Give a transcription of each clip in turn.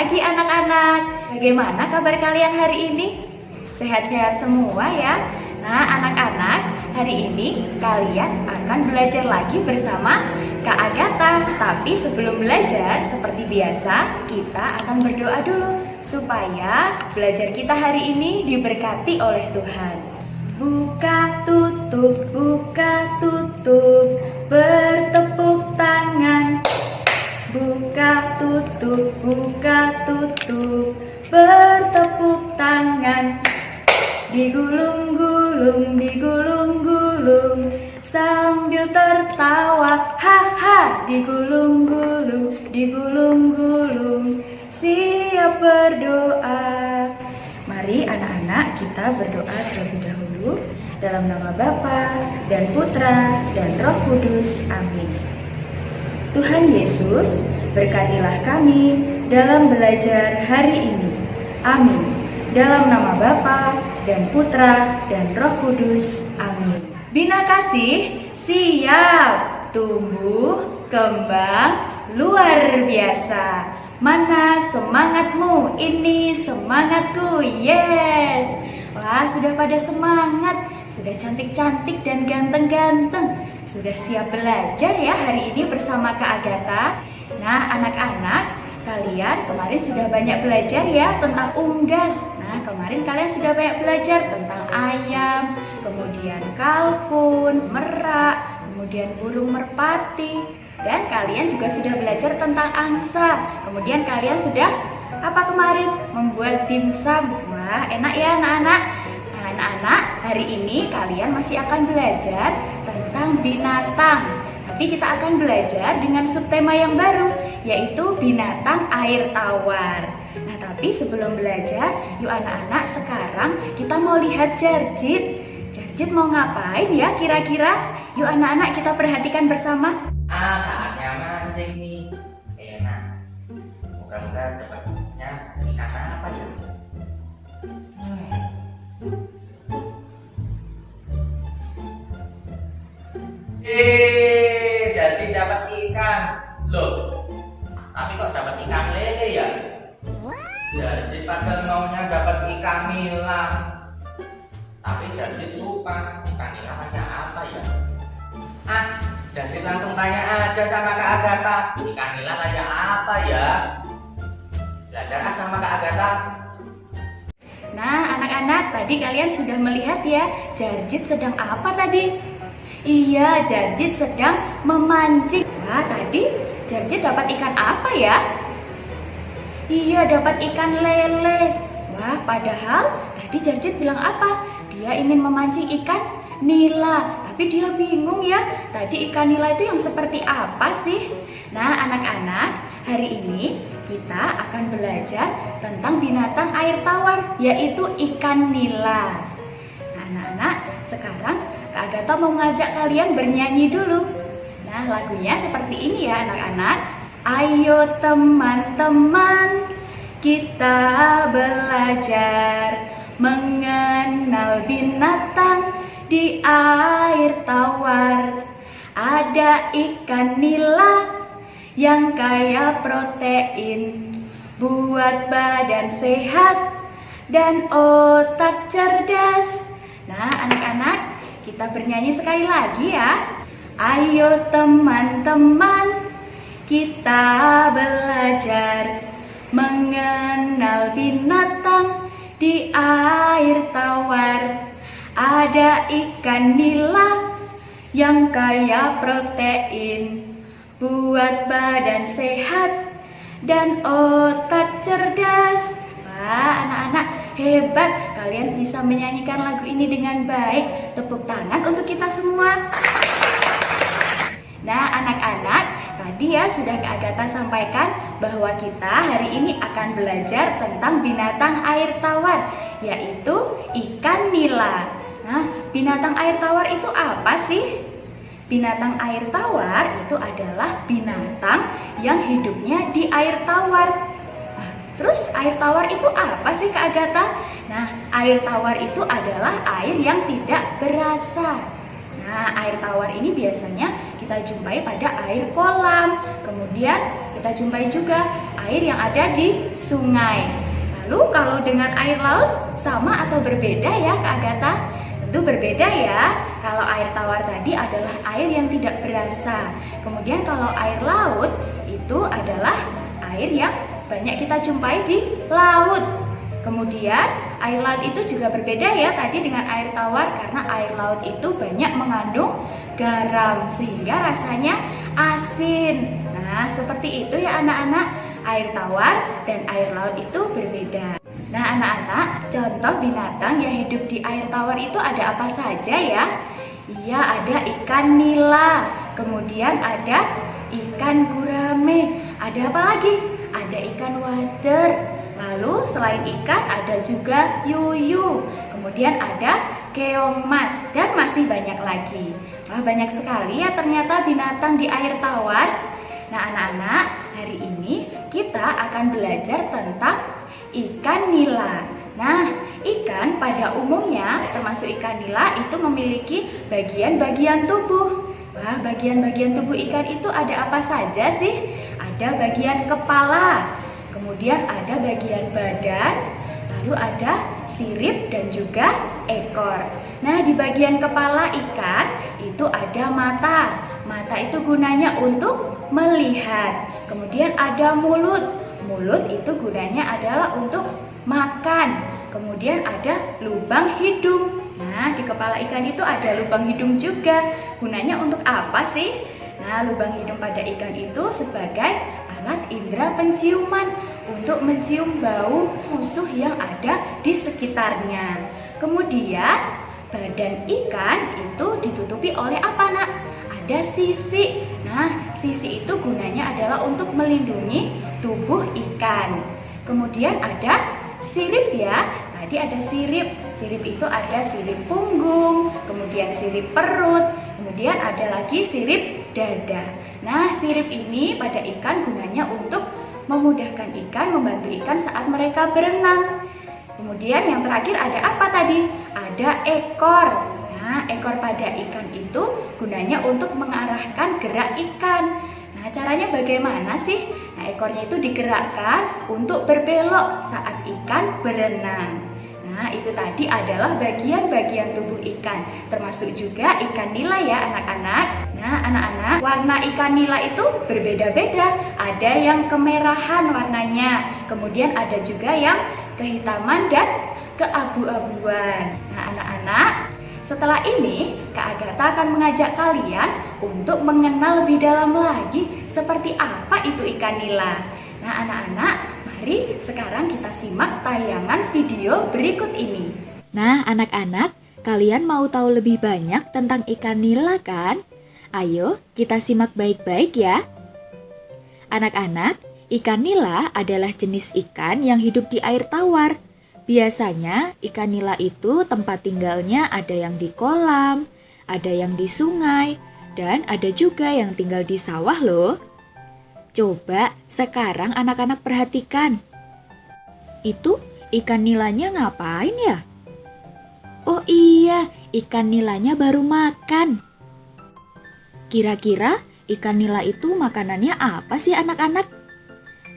pagi anak-anak. Bagaimana kabar kalian hari ini? Sehat-sehat semua ya? Nah anak-anak, hari ini kalian akan belajar lagi bersama Kak Agatha. Tapi sebelum belajar, seperti biasa, kita akan berdoa dulu supaya belajar kita hari ini diberkati oleh Tuhan. Buka tutup, bertepuk tangan. Buka tutup, bertepuk tangan. Digulung-gulung, sambil tertawa, haha. Digulung-gulung, siap berdoa. Mari anak-anak kita berdoa terlebih dahulu dalam nama Bapa dan Putra dan Roh Kudus. Amin. Tuhan Yesus, berkatilah kami dalam belajar hari ini. Amin. Dalam nama Bapa dan Putra dan Roh Kudus. Amin. Bina kasih, siap. Tumbuh, kembang, luar biasa. Mana semangatmu? Ini semangatku. Yes. Wah, sudah pada semangat. Sudah cantik-cantik dan ganteng-ganteng. Sudah siap belajar ya hari ini bersama Kak Agatha. Nah anak-anak, kalian kemarin sudah banyak belajar ya tentang unggas. Nah kemarin kalian sudah banyak belajar tentang ayam, kemudian kalkun, merak, kemudian burung merpati. Dan kalian juga sudah belajar tentang angsa. Kemudian kalian sudah apa kemarin? Membuat dimsum. Wah enak ya anak-anak. Anak-anak, hari ini kalian masih akan belajar tentang binatang. Tapi kita akan belajar dengan subtema yang baru, yaitu binatang air tawar. Nah, tapi sebelum belajar, yuk anak-anak sekarang kita mau lihat Jarjit. Jarjit mau ngapain ya kira-kira? Yuk anak-anak kita perhatikan bersama. Saatnya mancing nih. Enak. Moga-moga dapatnya ikan apa ya? Jadi dapat ikan. Loh, tapi kok dapat ikan lele ya? Jadi padahal maunya dapat ikan nila. Tapi jadi lupa ikan nila macam apa ya? Jadi langsung tanya aja sama Kak Agatha. Ikan nila kayak apa ya? Belajar sama Kak Agatha. Nah anak-anak, tadi kalian sudah melihat ya Jarjit sedang apa tadi? Iya, Jarjit sedang memancing. Wah, tadi Jarjit dapat ikan apa ya? Iya, dapat ikan lele. Wah, padahal tadi Jarjit bilang apa? Dia ingin memancing ikan nila. Tapi dia bingung ya, tadi ikan nila itu yang seperti apa sih? Nah, anak-anak, hari ini kita akan belajar tentang binatang air tawar, yaitu ikan nila. Nah, anak-anak, sekarang Kak Agatha mau ngajak kalian bernyanyi dulu. Nah lagunya seperti ini ya anak-anak. Ayo teman-teman, kita belajar mengenal binatang di air tawar. Ada ikan nila yang kaya protein, buat badan sehat dan otak cerdas. Nah anak-anak, kita bernyanyi sekali lagi ya. Ayo teman-teman, kita belajar mengenal binatang di air tawar. Ada ikan nila yang kaya protein, buat badan sehat dan otak cerdas. Wah anak-anak, hebat, kalian bisa menyanyikan lagu ini dengan baik. Tepuk tangan untuk kita semua. Nah anak-anak, tadi ya sudah Kak Agatha sampaikan bahwa kita hari ini akan belajar tentang binatang air tawar, yaitu ikan nila. Nah binatang air tawar itu apa sih? Binatang air tawar itu adalah binatang yang hidupnya di air tawar. Terus air tawar itu apa sih Kak Agatha? Nah, air tawar itu adalah air yang tidak berasa. Nah, air tawar ini biasanya kita jumpai pada air kolam. Kemudian kita jumpai juga air yang ada di sungai. Lalu kalau dengan air laut sama atau berbeda ya Kak Agatha? Tentu berbeda ya. Kalau air tawar tadi adalah air yang tidak berasa. Kemudian kalau air laut itu adalah air yang banyak kita jumpai di laut. Kemudian air laut itu juga berbeda ya tadi dengan air tawar, karena air laut itu banyak mengandung garam sehingga rasanya asin. Nah, seperti itu ya anak-anak. Air tawar dan air laut itu berbeda. Nah anak-anak, contoh binatang yang hidup di air tawar itu ada apa saja ya? Iya, ada ikan nila, kemudian ada ikan gurame, ada apa lagi? Ada ikan wader, lalu selain ikan ada juga yuyu, kemudian ada keong mas, dan masih banyak lagi. Wah, banyak sekali ya ternyata binatang di air tawar. Nah anak-anak, hari ini kita akan belajar tentang ikan nila. Nah, ikan pada umumnya termasuk ikan nila itu memiliki bagian-bagian tubuh. Wah, bagian-bagian tubuh ikan itu ada apa saja sih? Ada bagian kepala, kemudian ada bagian badan, lalu ada sirip dan juga ekor. Nah, di bagian kepala ikan itu ada mata. Mata itu gunanya untuk melihat. Kemudian ada mulut. Mulut itu gunanya adalah untuk makan. Kemudian ada lubang hidung. Nah, di kepala ikan itu ada lubang hidung juga. Gunanya untuk apa sih? Nah, lubang hidung pada ikan itu sebagai alat indera penciuman untuk mencium bau musuh yang ada di sekitarnya. Kemudian badan ikan itu ditutupi oleh apa, Nak? Ada sisi. Nah, sisi itu gunanya adalah untuk melindungi tubuh ikan. Kemudian ada sirip ya. Tadi ada sirip. Sirip itu ada sirip punggung, kemudian sirip perut, kemudian ada lagi sirip dada. Nah, sirip ini pada ikan gunanya untuk memudahkan ikan, membantu ikan saat mereka berenang. Kemudian yang terakhir ada apa tadi? Ada ekor. Nah, ekor pada ikan itu gunanya untuk mengarahkan gerak ikan. Nah, caranya bagaimana sih? Nah, ekornya itu digerakkan untuk berbelok saat ikan berenang. Nah, itu tadi adalah bagian-bagian tubuh ikan, termasuk juga ikan nila ya anak-anak. Nah, anak-anak, warna ikan nila itu berbeda-beda. Ada yang kemerahan warnanya, kemudian ada juga yang kehitaman dan keabu-abuan. Nah, anak-anak, setelah ini Kak Agatha akan mengajak kalian untuk mengenal lebih dalam lagi seperti apa itu ikan nila. Nah anak-anak, mari sekarang kita simak tayangan video berikut ini. Nah anak-anak, kalian mau tahu lebih banyak tentang ikan nila kan? Ayo kita simak baik-baik ya. Anak-anak, ikan nila adalah jenis ikan yang hidup di air tawar. Biasanya ikan nila itu tempat tinggalnya ada yang di kolam, ada yang di sungai, dan ada juga yang tinggal di sawah loh. Coba sekarang anak-anak perhatikan. Itu ikan nilanya ngapain ya? Oh iya, ikan nilanya baru makan. Kira-kira ikan nila itu makanannya apa sih anak-anak?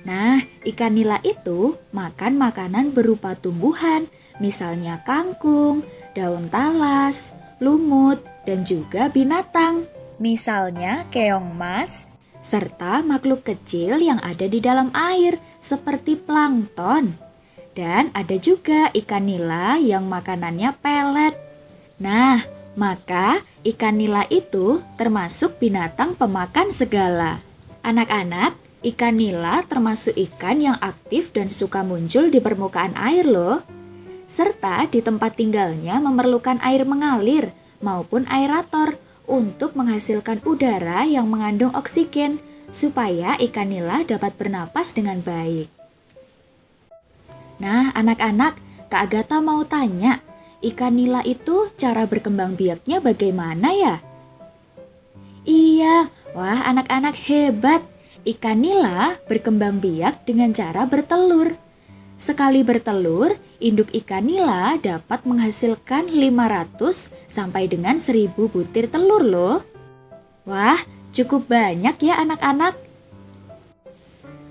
Nah, ikan nila itu makan makanan berupa tumbuhan, misalnya kangkung, daun talas, lumut, dan juga binatang, misalnya keong mas, serta makhluk kecil yang ada di dalam air, seperti plankton. Dan ada juga ikan nila yang makanannya pelet. Nah, maka ikan nila itu termasuk binatang pemakan segala. Anak-anak, ikan nila termasuk ikan yang aktif dan suka muncul di permukaan air loh. Serta di tempat tinggalnya memerlukan air mengalir maupun aerator untuk menghasilkan udara yang mengandung oksigen supaya ikan nila dapat bernapas dengan baik. Nah anak-anak, Kak Agatha mau tanya, ikan nila itu cara berkembang biaknya bagaimana ya? Iya, wah anak-anak hebat. Ikan nila berkembang biak dengan cara bertelur. Sekali bertelur, induk ikan nila dapat menghasilkan 500 sampai dengan 1000 butir telur loh. Wah, cukup banyak ya anak-anak.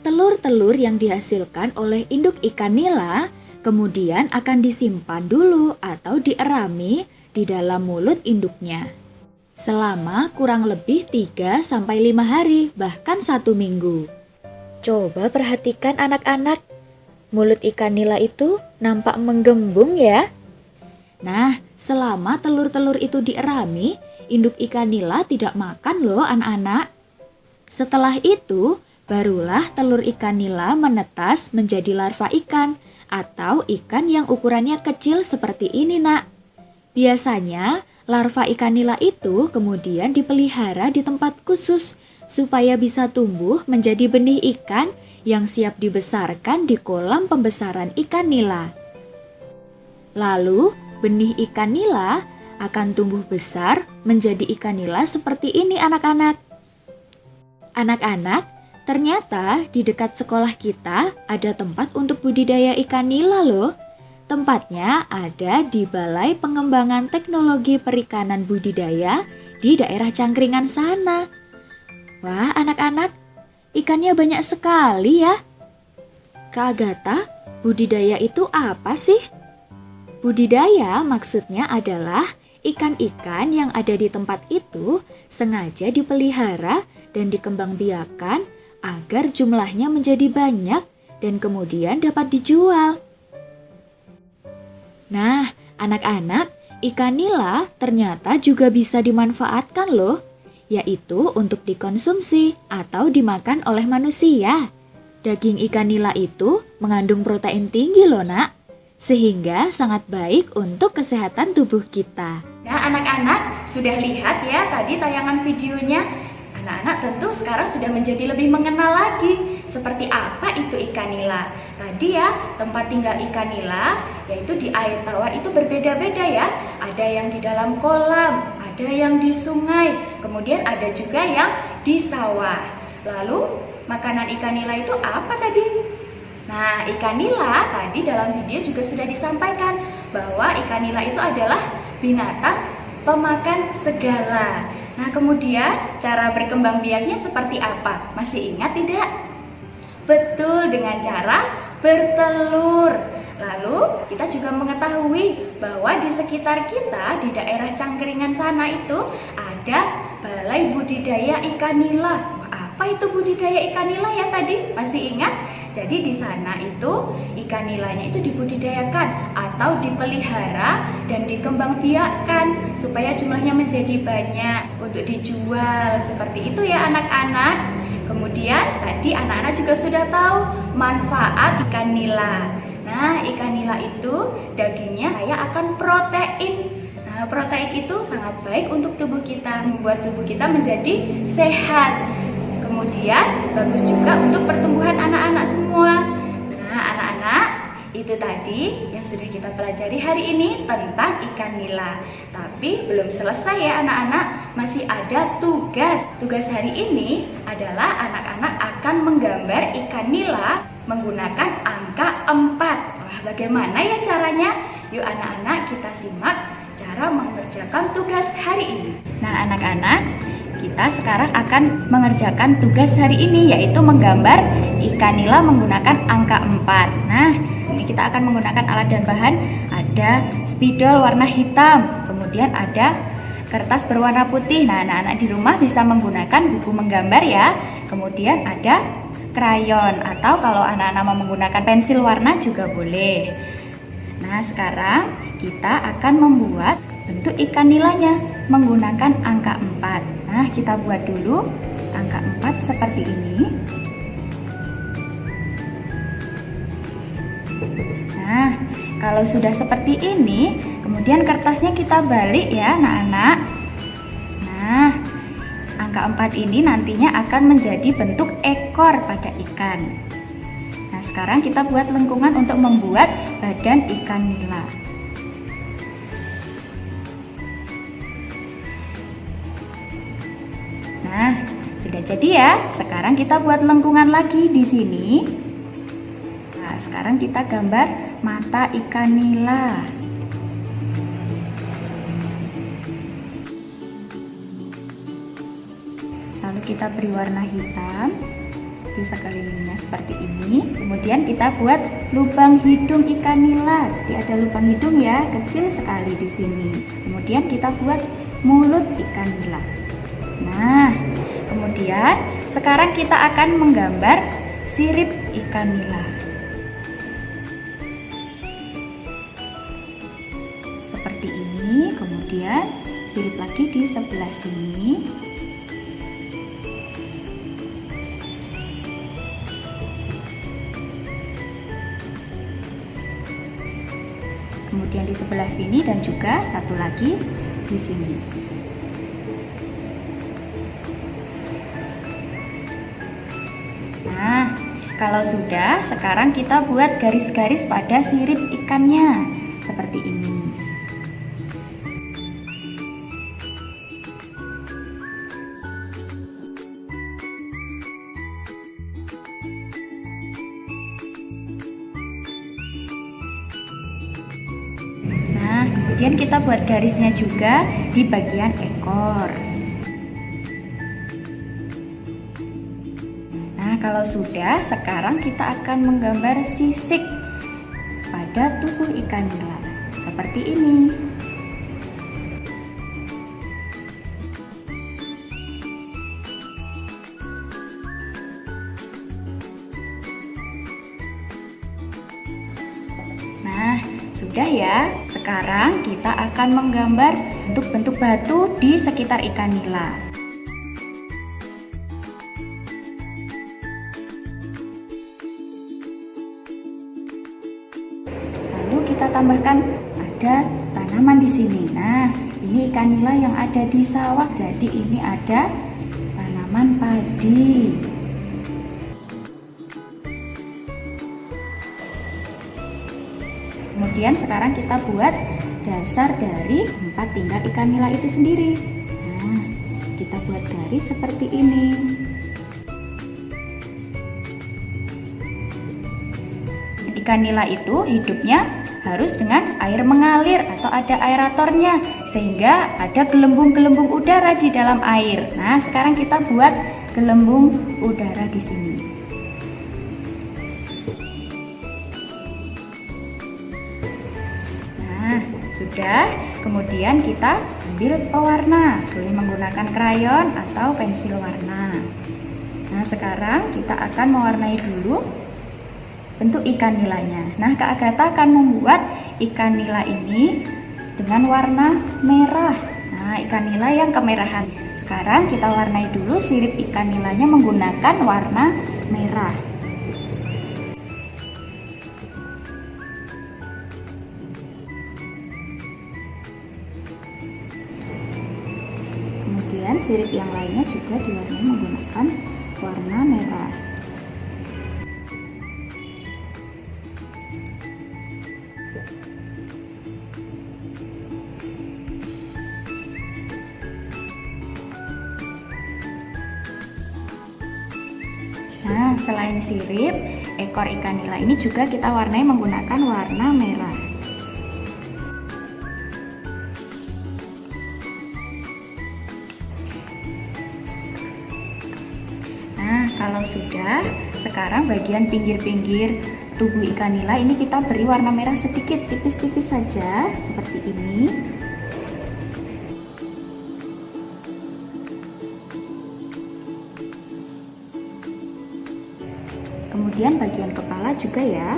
telur-telur yang dihasilkan oleh induk ikan nila kemudian akan disimpan dulu atau dierami di dalam mulut induknya selama kurang lebih 3-5 hari, bahkan 1 minggu. Coba perhatikan anak-anak, mulut ikan nila itu nampak menggembung ya. Nah, selama telur-telur itu dierami, induk ikan nila tidak makan loh anak-anak. Setelah itu, barulah telur ikan nila menetas menjadi larva ikan atau ikan yang ukurannya kecil seperti ini nak. Biasanya, larva ikan nila itu kemudian dipelihara di tempat khusus supaya bisa tumbuh menjadi benih ikan yang siap dibesarkan di kolam pembesaran ikan nila. Lalu, benih ikan nila akan tumbuh besar menjadi ikan nila seperti ini anak-anak. Anak-anak, ternyata di dekat sekolah kita ada tempat untuk budidaya ikan nila loh. Tempatnya ada di Balai Pengembangan Teknologi Perikanan Budidaya di daerah Cangkringan sana. Wah, anak-anak, ikannya banyak sekali ya. Kak Agatha, budidaya itu apa sih? Budidaya maksudnya adalah ikan-ikan yang ada di tempat itu sengaja dipelihara dan dikembangbiakan agar jumlahnya menjadi banyak dan kemudian dapat dijual. Nah, anak-anak, ikan nila ternyata juga bisa dimanfaatkan loh, yaitu untuk dikonsumsi atau dimakan oleh manusia. Daging ikan nila itu mengandung protein tinggi loh nak, sehingga sangat baik untuk kesehatan tubuh kita. Nah anak-anak sudah lihat ya tadi tayangan videonya. Anak-anak tentu sekarang sudah menjadi lebih mengenal lagi seperti apa itu ikan nila. Tadi ya tempat tinggal ikan nila yaitu di air tawar itu berbeda-beda ya. Ada yang di dalam kolam, ada yang di sungai, kemudian ada juga yang di sawah. Lalu makanan ikan nila itu apa tadi? Nah ikan nila tadi dalam video juga sudah disampaikan bahwa ikan nila itu adalah binatang pemakan segala. Nah kemudian cara berkembang biaknya seperti apa? Masih ingat tidak? Betul, dengan cara bertelur. Lalu kita juga mengetahui bahwa di sekitar kita di daerah Cangkringan sana itu ada Balai Budidaya Ikan Nila. Wah, apa itu budidaya ikan nila ya tadi? Masih ingat? Jadi di sana itu ikan nilanya itu dibudidayakan atau dipelihara dan dikembangbiakkan supaya jumlahnya menjadi banyak untuk dijual. Seperti itu ya anak-anak. Kemudian tadi anak-anak juga sudah tahu manfaat ikan nila. Nah, ikan nila itu dagingnya kaya akan protein. Nah, protein itu sangat baik untuk tubuh kita, membuat tubuh kita menjadi sehat. Kemudian bagus juga untuk pertumbuhan anak-anak semua. Nah, anak-anak, itu tadi yang sudah kita pelajari hari ini tentang ikan nila. Tapi belum selesai ya anak-anak, masih ada tugas. Tugas hari ini adalah anak-anak akan menggambar ikan nila menggunakan angka 4. Wah, bagaimana ya caranya? Yuk anak-anak kita simak cara mengerjakan tugas hari ini. Nah, anak-anak, kita sekarang akan mengerjakan tugas hari ini yaitu menggambar ikan nila menggunakan angka 4. Nah, ini kita akan menggunakan alat dan bahan. Ada spidol warna hitam, kemudian ada kertas berwarna putih. Nah, anak-anak di rumah bisa menggunakan buku menggambar ya. Kemudian ada krayon atau kalau anak-anak mau menggunakan pensil warna juga boleh. Nah, sekarang kita akan membuat bentuk ikan nilanya menggunakan angka 4. Nah, kita buat dulu angka 4 seperti ini. Nah, kalau sudah seperti ini, kemudian kertasnya kita balik ya anak-anak. Nah, angka 4 ini nantinya akan menjadi bentuk ekor pada ikan. Nah, sekarang kita buat lengkungan untuk membuat badan ikan nila. Nah, sudah jadi ya. Sekarang kita buat lengkungan lagi di sini. Nah, sekarang kita gambar mata ikan nila. Lalu kita beri warna hitam. di sekelilingnya seperti ini. Kemudian kita buat lubang hidung ikan nila. Jadi ada lubang hidung ya, kecil sekali di sini. Kemudian kita buat mulut ikan nila. Nah, kemudian sekarang kita akan menggambar sirip ikan nila. Seperti ini, kemudian sirip lagi di sebelah sini. Kemudian di sebelah sini dan juga satu lagi di sini. Nah, kalau sudah, sekarang kita buat garis-garis pada sirip ikannya seperti ini. Nah, kemudian kita buat garisnya juga di bagian ekor. Nah, kalau sudah, sekarang kita akan menggambar sisik pada tubuh ikan nila seperti ini. Nah, sudah ya. Sekarang kita akan menggambar bentuk-bentuk batu di sekitar ikan nila. Lalu kita tambahkan ada tanaman di sini. Nah, ini ikan nila yang ada di sawah. Jadi ini ada tanaman padi. Kemudian sekarang kita buat dasar dari tempat tinggal ikan nila itu sendiri. Nah, kita buat garis seperti ini. Ikan nila itu hidupnya harus dengan air mengalir atau ada aeratornya, sehingga ada gelembung-gelembung udara di dalam air. Nah, sekarang kita buat gelembung udara di sini. Nah, sudah. Kemudian kita ambil pewarna, boleh menggunakan krayon atau pensil warna. Nah, sekarang kita akan mewarnai dulu bentuk ikan nilanya. Nah, Kak Agatha akan membuat ikan nila ini dengan warna merah. Nah, ikan nila yang kemerahan. Sekarang kita warnai dulu sirip ikan nilanya menggunakan warna merah. Kemudian sirip yang lainnya juga diwarnai menggunakan warna merah. Nah, selain sirip, ekor ikan nila ini juga kita warnai menggunakan warna merah. Nah, kalau sudah, sekarang bagian pinggir-pinggir tubuh ikan nila ini kita beri warna merah sedikit, tipis-tipis saja, seperti ini. Kemudian bagian kepala juga ya,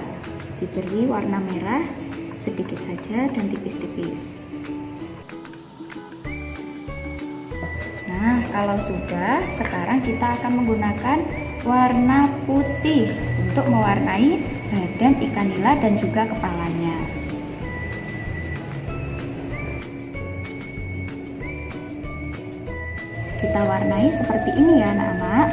diberi warna merah sedikit saja dan tipis-tipis. Nah, kalau sudah, sekarang kita akan menggunakan warna putih untuk mewarnai badan ikan nila dan juga kepalanya. Kita warnai seperti ini ya anak-anak.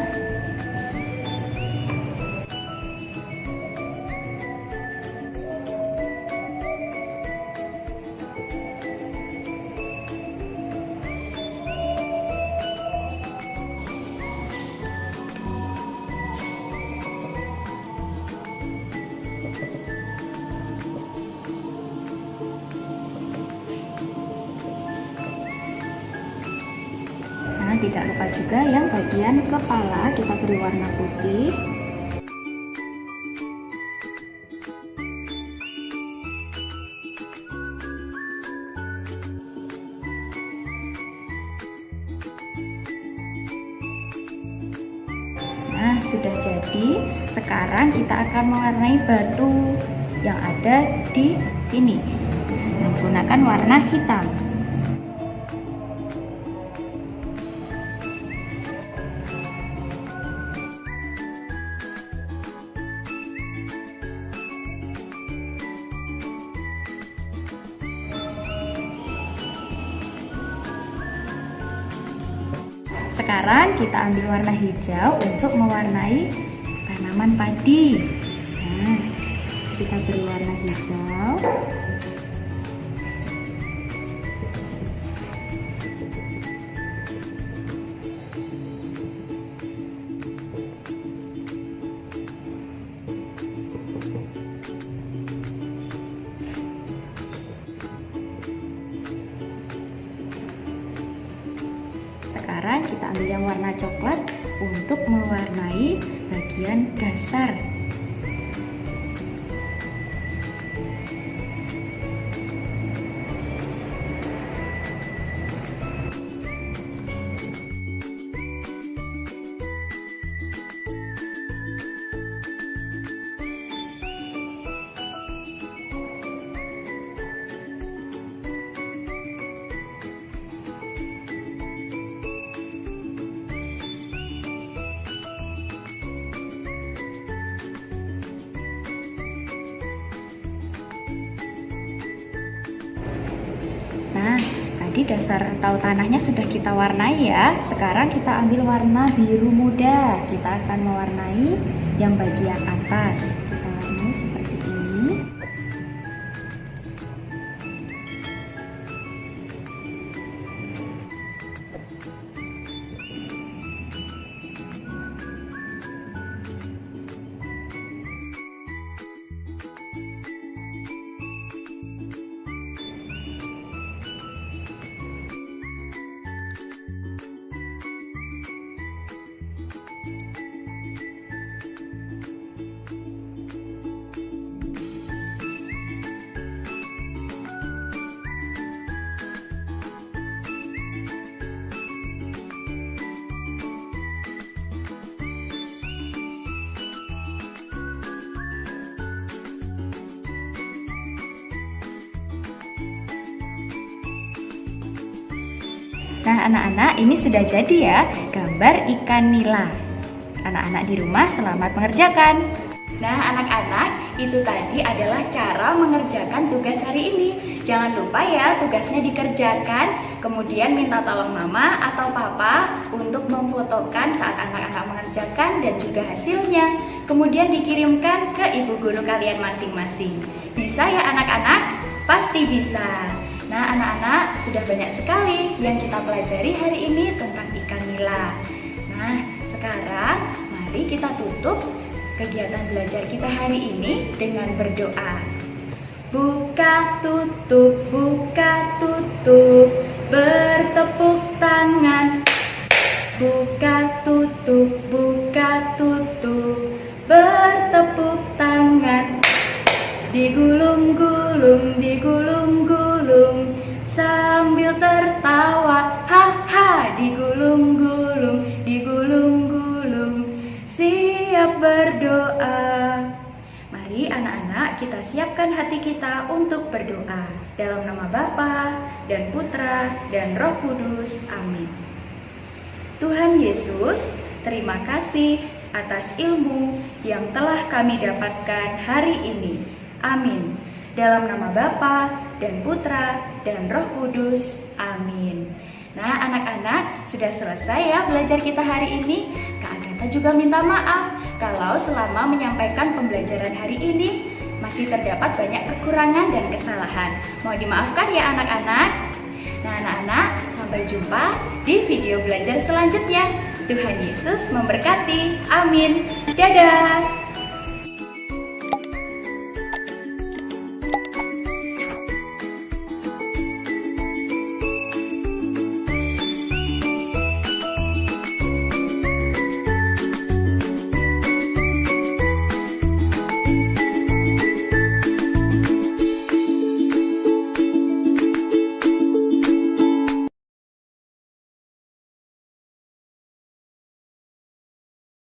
Tidak lupa juga yang bagian kepala kita beri warna putih. sudah jadi. Sekarang kita akan mewarnai batu yang ada di sini menggunakan warna hitam. Sekarang kita ambil warna hijau untuk mewarnai tanaman padi. Nah, kita beri warna hijau. Sekarang kita ambil yang warna coklat untuk mewarnai bagian dasar. Nah, tadi dasar atau tanahnya sudah kita warnai ya. Sekarang kita ambil warna biru muda. Kita akan mewarnai yang bagian atas. Kita warnai seperti ini. Nah, anak-anak, ini sudah jadi ya gambar ikan nila. Anak-anak di rumah selamat mengerjakan. Nah, anak-anak, itu tadi adalah cara mengerjakan tugas hari ini. Jangan lupa ya tugasnya dikerjakan, kemudian minta tolong mama atau papa untuk memfotokan saat anak-anak mengerjakan dan juga hasilnya. Kemudian dikirimkan ke ibu guru kalian masing-masing. Bisa ya anak-anak? Pasti bisa. Nah, anak-anak, sudah banyak sekali yang kita pelajari hari ini tentang ikan nila. Nah, sekarang mari kita tutup kegiatan belajar kita hari ini dengan berdoa. Buka tutup, bertepuk tangan. Buka tutup, bertepuk tangan. Digulung-gulung, sambil tertawa, ha-ha. Digulung-gulung, siap berdoa. Mari anak-anak, kita siapkan hati kita untuk berdoa. Dalam nama Bapa dan Putra dan Roh Kudus, amin. Tuhan Yesus, terima kasih atas ilmu yang telah kami dapatkan hari ini. Amin. Dalam nama Bapa dan Putra dan Roh Kudus. Amin. Nah, anak-anak, sudah selesai ya belajar kita hari ini. Kak Agatha juga minta maaf kalau selama menyampaikan pembelajaran hari ini masih terdapat banyak kekurangan dan kesalahan. Mohon dimaafkan ya anak-anak. Nah, anak-anak, sampai jumpa di video belajar selanjutnya. Tuhan Yesus memberkati. Amin. Dadah.